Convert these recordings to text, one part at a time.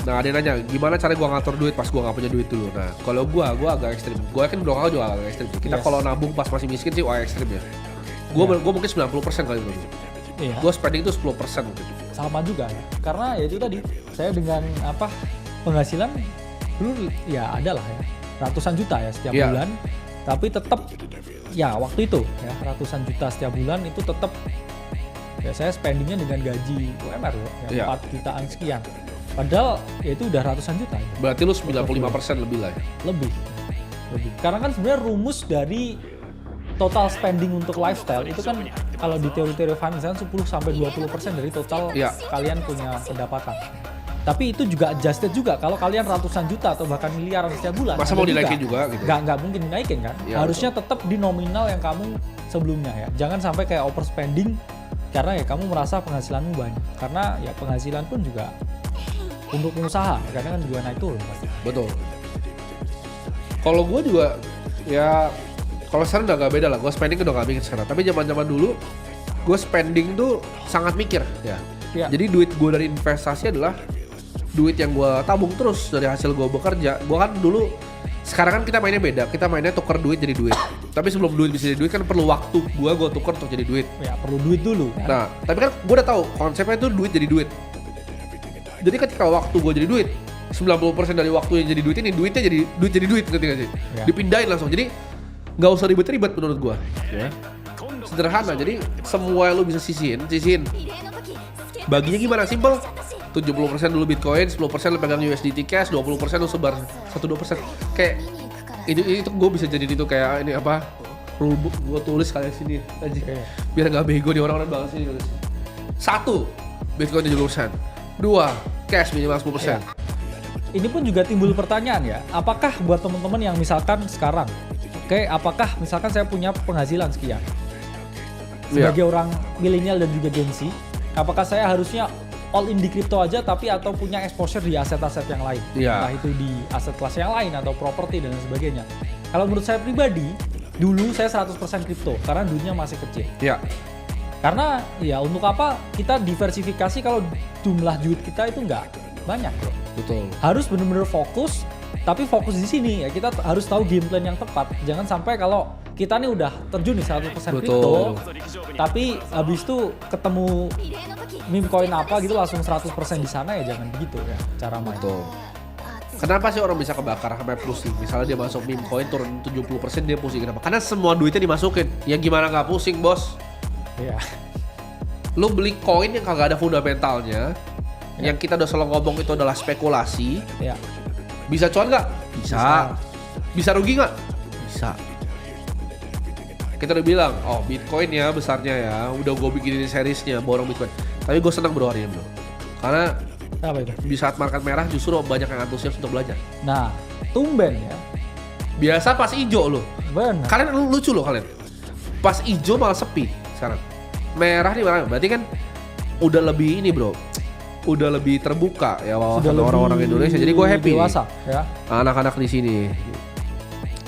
Nah ada yang nanya gimana cara gue ngatur duit pas gue nggak punya duit dulu. Nah kalau gue agak ekstrim. Gue kan blok juga agak ekstrim. Kita kalau nabung pas masih miskin sih ekstrim ya. Gue mungkin 90% kali dulu. Iya. Gue spending tuh 10% mungkin. Sama juga ya. Karena ya itu tadi saya dengan penghasilan dulu ya adalah ya ratusan juta ya setiap bulan. Tapi tetap ya waktu itu ya ratusan juta setiap bulan itu tetap ya saya spendingnya dengan gaji UMR loh, ya 4 jutaan sekian. Padahal ya itu udah ratusan juta. Ya. Berarti lu 95% lebih lah ya? Lebih. Karena kan sebenarnya rumus dari total spending untuk lifestyle itu kan kalau di teori-teori finance kan 10-20% dari total kalian punya pendapatan. Tapi itu juga adjusted juga kalau kalian ratusan juta atau bahkan miliaran setiap bulan. Masa mau dinaikin juga gitu? Nggak mungkin dinaikin kan? Ya, harusnya tetap di nominal yang kamu sebelumnya ya. Jangan sampai kayak overspending karena ya kamu merasa penghasilanmu banyak. Karena ya penghasilan pun juga untuk pengusaha kadang kan juga naik turun pasti. Betul. Kalau gue juga ya kalau sekarang udah gak beda lah. Gue spending udah gak mikir sekarang. Tapi zaman dulu gue spending tuh sangat mikir ya. Jadi duit gue dari investasi adalah duit yang gue tabung terus dari hasil gue bekerja. Gue kan dulu sekarang kan kita mainnya beda. Kita mainnya tuker duit jadi duit. Tapi sebelum duit bisa jadi duit kan perlu waktu. Gue tuker untuk jadi duit. Ya perlu duit dulu. Kan? Nah tapi kan gue udah tahu konsepnya itu duit jadi duit. Jadi ketika waktu gue jadi duit 90% dari waktu yang jadi duit ini duitnya jadi duit ngerti gak sih? Ya. Dipindahin langsung. Jadi nggak usah ribet-ribet menurut gue. Ya. Sederhana. Jadi semua yang lu bisa sisihin. Baginya gimana? Simple. 70% dulu Bitcoin, 10% lu pegang USDT cash, 20% lu sebar 1-2%. Kayak itu gue bisa jadi itu kayak ini apa? Rulebook gue tulis kalian sini aja. Biar nggak bego nih orang-orang banget sini tulis. 1. Bitcoin 70%. 2. Cash minimal 10%. Ya. Ini pun juga timbul pertanyaan ya. Apakah buat teman-teman yang misalkan sekarang, apakah misalkan saya punya penghasilan sekian sebagai orang milenial dan juga Gen Z, apakah saya harusnya all in di kripto aja tapi atau punya exposure di aset-aset yang lain? Entah itu di aset kelas yang lain atau properti dan sebagainya. Kalau menurut saya pribadi, dulu saya 100% kripto karena duitnya masih kecil. Karena ya untuk apa kita diversifikasi kalau jumlah duit kita itu nggak banyak bro. Betul. Harus benar-benar fokus, tapi fokus di sini ya kita harus tahu game plan yang tepat. Jangan sampai kalau kita nih udah terjun di 100% kripto, tapi habis itu ketemu meme coin apa gitu langsung 100% di sana ya jangan begitu ya cara main. Betul. Kenapa sih orang bisa kebakar sampai pusing? Misalnya dia masuk meme coin turun 70% dia pusing. Kenapa? Karena semua duitnya dimasukin. Ya gimana nggak pusing bos? Iya. Lo beli koin yang kagak ada fundamentalnya, yang kita udah selalu ngomong itu adalah spekulasi. Bisa cuan nggak? Bisa. Bisa rugi nggak? Bisa. Kita udah bilang, oh Bitcoin ya besarnya ya, udah gue bikinin seriesnya borong Bitcoin. Tapi gue senang bro hari ini bro, karena di saat market merah justru banyak yang antusias untuk belajar. Nah, tumben ya. Biasa pas hijau lo. Benar. Kalian lucu loh kalian. Pas hijau malah sepi sekarang. Merah nih malah, berarti kan udah lebih ini bro, udah lebih terbuka ya wawasan orang-orang Indonesia. Jadi gue happy. Dewasa, ya. Anak-anak di sini.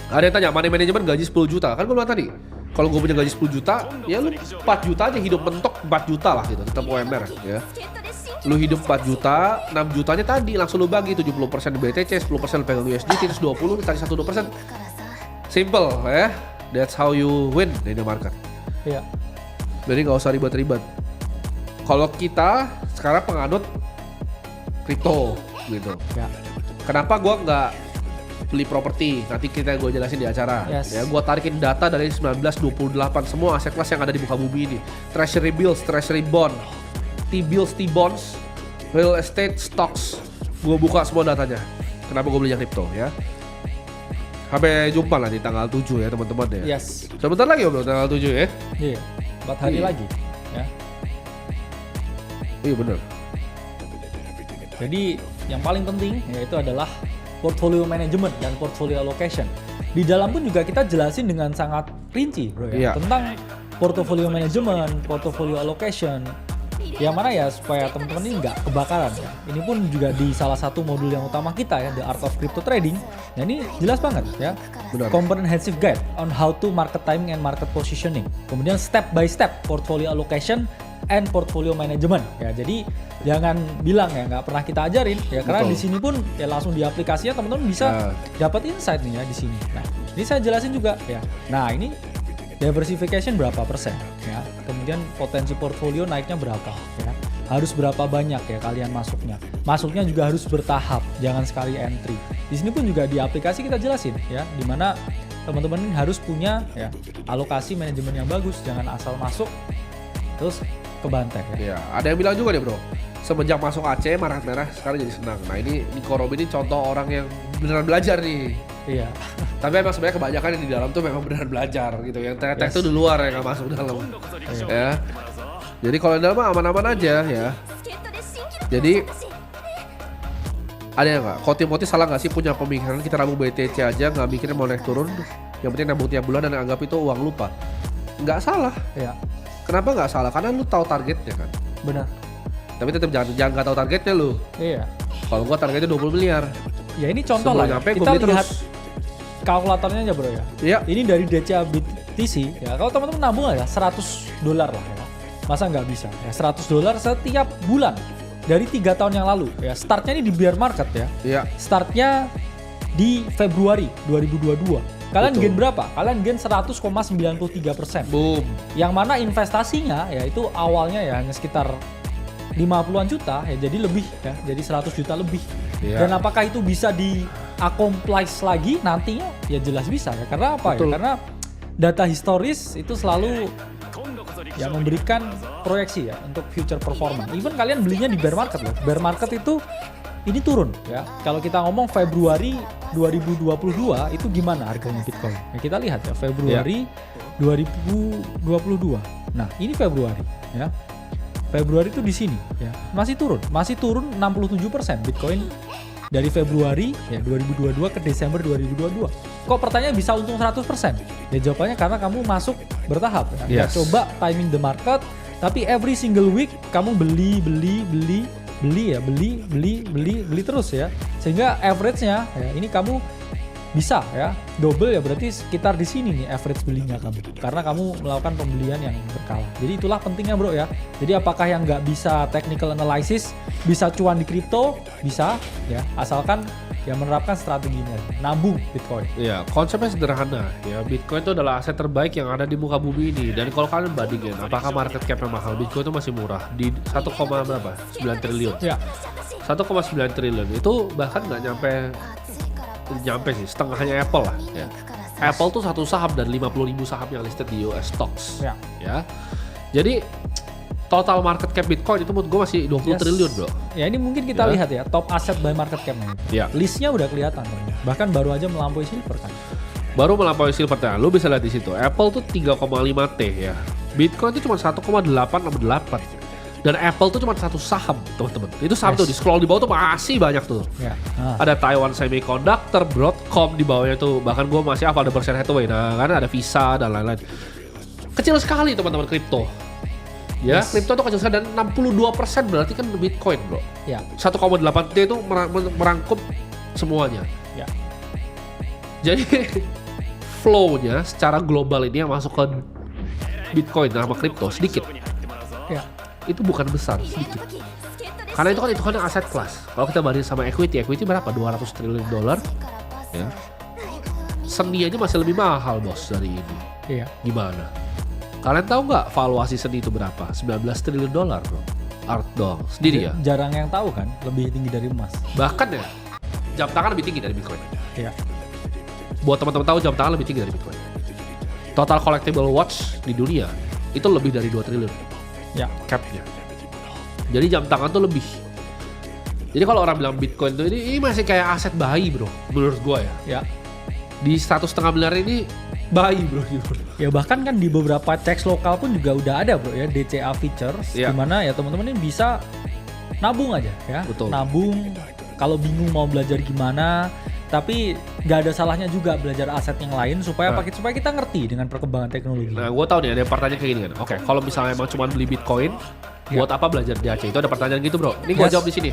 Ada yang tanya, money management gaji 10 juta. Kan gue bilang tadi, kalau gue punya gaji 10 juta, ya lu 4 juta aja hidup mentok 4 juta lah gitu, tetap UMR ya. Lu hidup 4 juta, 6 jutanya tadi langsung lu bagi 70% di BTC, 10% lu pegang USDT, terus 20 dikali 1-2%. Simple ya. That's how you win in the market. Iya. Jadi nggak usah ribet-ribet. Kalau kita sekarang penganut kripto gitu. Ya. Kenapa gue nggak beli properti? Nanti gue jelasin di acara. Ya, gue tarikin data dari 1928 semua aset kelas yang ada di muka bumi ini. Treasury bills, treasury bond, T-bills, T-bonds, real estate, stocks. Gue buka semua datanya. Kenapa gue beli yang kripto ya? Sampai jumpa lah di tanggal 7 ya teman-teman ya. Yes. Sebentar lagi bro tanggal 7 ya. Iya. 4 hari lagi ya. Iya benar. Jadi yang paling penting yaitu adalah portfolio management dan portfolio allocation. Di dalam pun juga kita jelasin dengan sangat rinci bro ya, tentang portfolio management, portfolio allocation. Yang mana ya supaya teman-teman ini nggak kebakaran ya. Ini pun juga di salah satu modul yang utama kita ya, The Art of Crypto Trading. Nah ini jelas banget ya. Benar. Comprehensive guide on how to market timing and market positioning. Kemudian step by step portfolio allocation end portfolio management ya. Jadi jangan bilang ya nggak pernah kita ajarin ya, karena Betul. di sini pun ya langsung di aplikasinya teman-teman bisa dapat insight nih ya di sini. Nah, ini saya jelasin juga ya. Nah, ini diversification berapa persen ya. Kemudian potensi portfolio naiknya berapa ya. Harus berapa banyak ya kalian masuknya. Masuknya juga harus bertahap, jangan sekali entry. Di sini pun juga di aplikasi kita jelasin ya, di mana teman-teman harus punya ya alokasi manajemen yang bagus, jangan asal masuk terus kebantai ya. Iya, ada yang bilang juga deh bro, semenjak masuk Aceh marah-marah sekarang jadi senang. Nah ini Nico Robin ini contoh orang yang beneran belajar nih. Iya. Tapi emang sebenarnya kebanyakan yang di dalam tuh memang beneran belajar gitu. Yang tek-tek Yes. tuh di luar yang nggak masuk dalam. Ya. Jadi kalau di dalam mah aman-aman aja ya. Jadi ada yang nggak? Koti-moti salah nggak sih punya pemikiran kita nabung BTC aja nggak mikirin mau naik turun? Yang penting nabung tiap bulan dan anggap itu uang lupa. Nggak salah. Iya. Kenapa nggak salah? Karena lu tahu targetnya kan. Benar. Tapi tetap jangan nggak tahu targetnya lu. Iya. Kalau gua targetnya 20 miliar. Ya ini contoh Sebelum lah. nyampe, Kita gua beli lihat terus. kalkulatornya aja bro ya. Iya. Ini dari DCA BTC ya. Kalau teman-teman nabung aja $100 lah ya. Masa nggak bisa ya, $100 setiap bulan dari 3 tahun yang lalu ya. Startnya ini di bear market ya. Iya. Startnya di Februari 2022. Kalian Betul. gain berapa? Kalian gain 100,93%. Boom. Yang mana investasinya ya itu awalnya ya hanya sekitar 50-an juta ya, jadi lebih ya, jadi 100 juta lebih. Iya. Dan apakah itu bisa di accomplish lagi nantinya? Ya jelas bisa ya. Karena apa Betul. ya? Karena data historis itu selalu ya memberikan proyeksi ya untuk future performance. Even kalian belinya di bear market loh. Bear market itu ini turun ya. Kalau kita ngomong Februari 2022 itu gimana harganya Bitcoin? Ya kita lihat ya Februari 2022. Nah, ini Februari ya. Februari itu di sini ya. Masih turun 67% Bitcoin dari Februari ya 2022 ke Desember 2022. Kok pertanyaan bisa untung 100%? Ya jawabannya karena kamu masuk bertahap ya. Yes. Coba timing the market, tapi every single week kamu beli terus ya. Sehingga average-nya ya ini kamu bisa ya double ya, berarti sekitar di sini nih average belinya kamu karena kamu melakukan pembelian yang berkala. Jadi itulah pentingnya bro ya. Jadi apakah yang nggak bisa technical analysis bisa cuan di kripto? Bisa ya, asalkan ya menerapkan strateginya nabung Bitcoin. Ya, konsepnya sederhana ya. Bitcoin itu adalah aset terbaik yang ada di muka bumi ini. Dan kalau kalian bandingin, apakah market cap-nya mahal? Bitcoin itu masih murah di 1, berapa? 9 triliun. Ya, 1,9 triliun itu bahkan nggak nyampe sih, setengahnya Apple lah ya. Apple tuh satu saham dan 50.000 saham yang listed di US stocks ya. ya. Jadi total market cap Bitcoin itu menurut gue masih 20 Yes. triliun bro. Ya ini mungkin kita Ya. lihat ya top asset by market cap-nya. Ya. Listnya udah kelihatan, bahkan baru aja melampaui silver kan. Baru melampaui silver. Lu bisa lihat di situ. Apple tuh 3,5 T ya. Bitcoin itu cuma 1,8. Dan Apple tuh cuma satu saham, teman-teman. Itu saham Yes. tuh di scroll di bawah tuh masih banyak tuh. Ya. Nah, Ada Taiwan Semiconductor, Broadcom di bawahnya tuh. Bahkan gue masih hafal ada Berkshire Hathaway. Nah, kan ada Visa dan lain-lain. Kecil sekali teman-teman kripto. Ya, Yes. kripto tuh kecil sekali dan 62% berarti kan Bitcoin, bro. ya, 1,8 T itu merangkup semuanya. ya. Jadi flow-nya secara global ini yang masuk ke Bitcoin sama kripto sedikit. Ya. Itu bukan besar, sedikit. Karena itu kan hitungannya aset kelas. Kalau kita bandingin sama equity berapa? 200 triliun dolar. Ya. Seni aja masih lebih mahal bos dari ini. Iya. Gimana? Kalian tahu nggak valuasi seni itu berapa? 19 triliun dolar bro. Art doang, sendiri ya. Jarang yang tahu kan, lebih tinggi dari emas. Bahkan ya, jam tangan lebih tinggi dari Bitcoin. Iya. Buat teman-teman tahu jam tangan lebih tinggi dari Bitcoin. Total collectible watch di dunia itu lebih dari 2 triliun. Ya. Capnya. Jadi jam tangan tuh lebih. Jadi kalau orang bilang Bitcoin tuh ini masih kayak aset bayi bro, menurut gua ya. Ya. Di 1,5 miliar ini bayi bro. Ya bahkan kan di beberapa teks lokal pun juga udah ada bro ya DCA features, Iya. dimana ya teman-teman ini bisa nabung aja ya. Betul. Nabung kalau bingung mau belajar gimana, tapi nggak ada salahnya juga belajar aset yang lain supaya Nah. supaya kita ngerti dengan perkembangan teknologi. Nah, gue tahu nih ada yang pertanyaan kayak gini kan. Oke, kalau misalnya emang cuma beli Bitcoin, Buat apa belajar di Aceh? Itu ada pertanyaan gitu bro. Ini gue Yes. jawab di sini.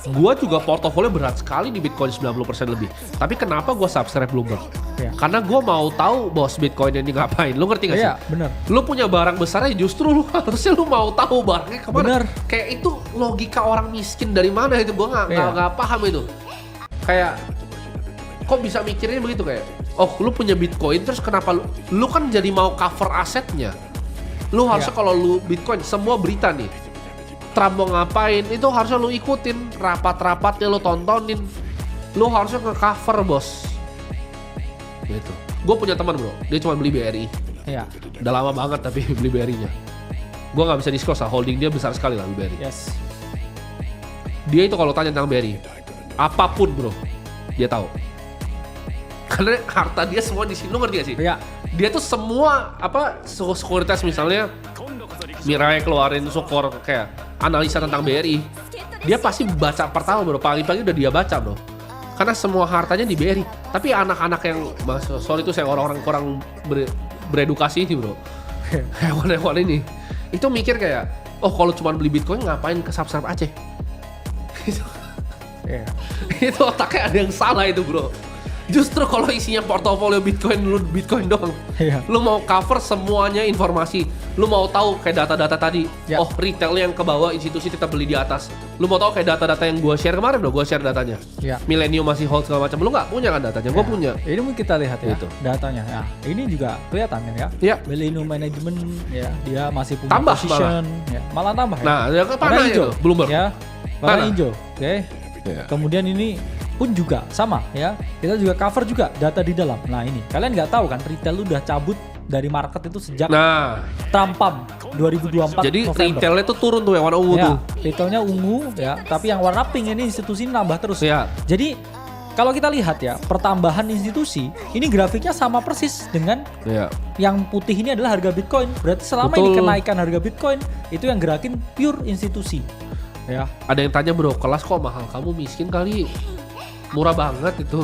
Gue juga portofolio berat sekali di Bitcoin 90% lebih. Tapi kenapa gue subscribe Bloomberg? Iya. Karena gue mau tahu bos Bitcoin ini ngapain. Lu ngerti gak sih? Iya, bener. Lu punya barang besarnya justru lu harusnya lu mau tahu barangnya kemana. Bener. Kayak itu logika orang miskin dari mana itu. Gue nggak paham itu. Kayak kok bisa mikirnya begitu kayak, oh lu punya Bitcoin terus kenapa lu kan jadi mau cover asetnya. Lu harusnya kalau lu Bitcoin semua berita nih, Trump mau ngapain itu harusnya lu ikutin, rapat-rapatnya lu tontonin, lu harusnya nge-cover bos. Gitu. Gue punya teman bro, dia cuma beli BRI. Iya. Udah lama banget tapi beli BRI-nya. Gue nggak bisa disclose lah, holding dia besar sekali lah BRI. Yes. Dia itu kalau tanya tentang BRI, apapun bro, dia tahu. Karena harta dia semua di sini, lu ngerti gak sih? Iya. Dia tuh semua sekuritas misalnya Mirai keluarin sukor kayak analisa tentang BRI, dia pasti baca pertama bro, pagi-pagi udah dia baca bro. Karena semua hartanya di BRI. Tapi anak-anak yang, sorry itu saya orang-orang kurang beredukasi ini bro, hewan-hewan ini, itu mikir kayak, oh kalau cuma beli Bitcoin ngapain ke subscribe Aceh? Iya. Itu otaknya ada yang salah itu bro. Justru kalau isinya portofolio Bitcoin, lu Bitcoin doang. Iya. Lu mau cover semuanya informasi. Lu mau tahu kayak data-data tadi. Ya. Oh retailnya yang ke bawah, institusi tetap beli di atas. Lu mau tahu kayak data-data yang gua share kemarin bro, gua share datanya. Iya. Millennium masih hold segala macam. Lu nggak punya kan datanya? Gua Ya. punya. Ini mungkin kita lihat ya Gitu. datanya. Nah, ini juga kelihatan kan ya. Iya. Value management ya, dia masih punya Tambah position ya. Malah tambah ya. Nah, yang ke Warna mana hijau itu? Bloomberg. ya. Warna Mana? hijau. Oke. Iya. Kemudian ini pun juga sama ya. Kita juga cover juga data di dalam. Nah, ini kalian nggak tahu kan retail udah cabut dari market itu sejak Nah, Trump pump 2024 jadi November. retailnya tuh turun tuh yang warna ungu Ya, tuh. retailnya ungu ya, tapi yang warna pink ini institusi ini nambah terus. Ya. Jadi kalau kita lihat ya, pertambahan institusi ini grafiknya sama persis dengan Iya. yang putih ini adalah harga Bitcoin. Berarti selama Betul. ini kenaikan harga Bitcoin itu yang gerakin pure institusi. Ya. Ada yang tanya bro, kelas kok mahal? Kamu miskin kali. Murah banget itu.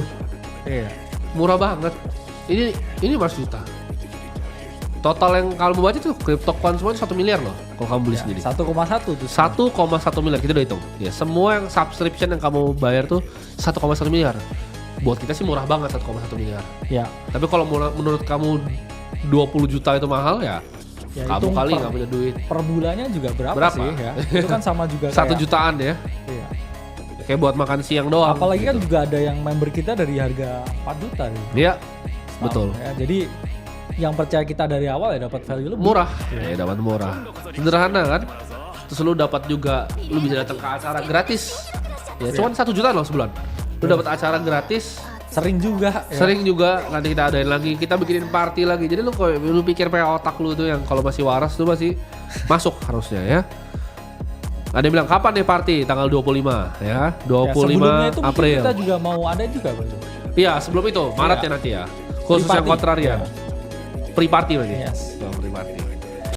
Iya. Murah banget. Ini 1 juta. Total yang kamu baca tuh CryptoCoin semua 1 miliar loh kalau kamu beli Ya, sendiri. 1,1 tuh. 1,1 miliar kita udah hitung. Ya, semua yang subscription yang kamu bayar tuh 1,1 miliar. Buat kita sih murah banget 1,1 miliar. Ya. Tapi kalau menurut kamu 20 juta itu mahal ya, Ya, kamu hitung kali per- nggak punya duit. Per bulannya juga berapa Berapa? sih ya? Itu kan sama juga 1 kayak. jutaan ya. Iya. Kayak buat makan siang doang. Apalagi kan gitu. juga ada yang member kita dari harga 4 juta gitu. Iya. Setahun, Betul. Ya. Jadi yang percaya kita dari awal ya dapat value lebih. Murah. Ya dapat murah. Sederhana kan? Terus lu dapat juga, lu bisa datang ke acara gratis. Ya cuman 1 juta loh sebulan. Lu dapat acara gratis. Sering juga. Ya. Sering juga nanti kita adain lagi, kita bikinin party lagi. Jadi lu pikir pakai otak lu tuh yang kalau masih waras tuh masih masuk harusnya ya. Ada yang bilang kapan nih party? Tanggal 25 ya. 25 sebelumnya itu mungkin April. kita juga mau ada juga Bang. Iya, sebelum itu Maret ya nanti ya. Khusus yang Pre-party. kontrarian. Ya. Pre-party berarti. Yes. Oh, pre-party.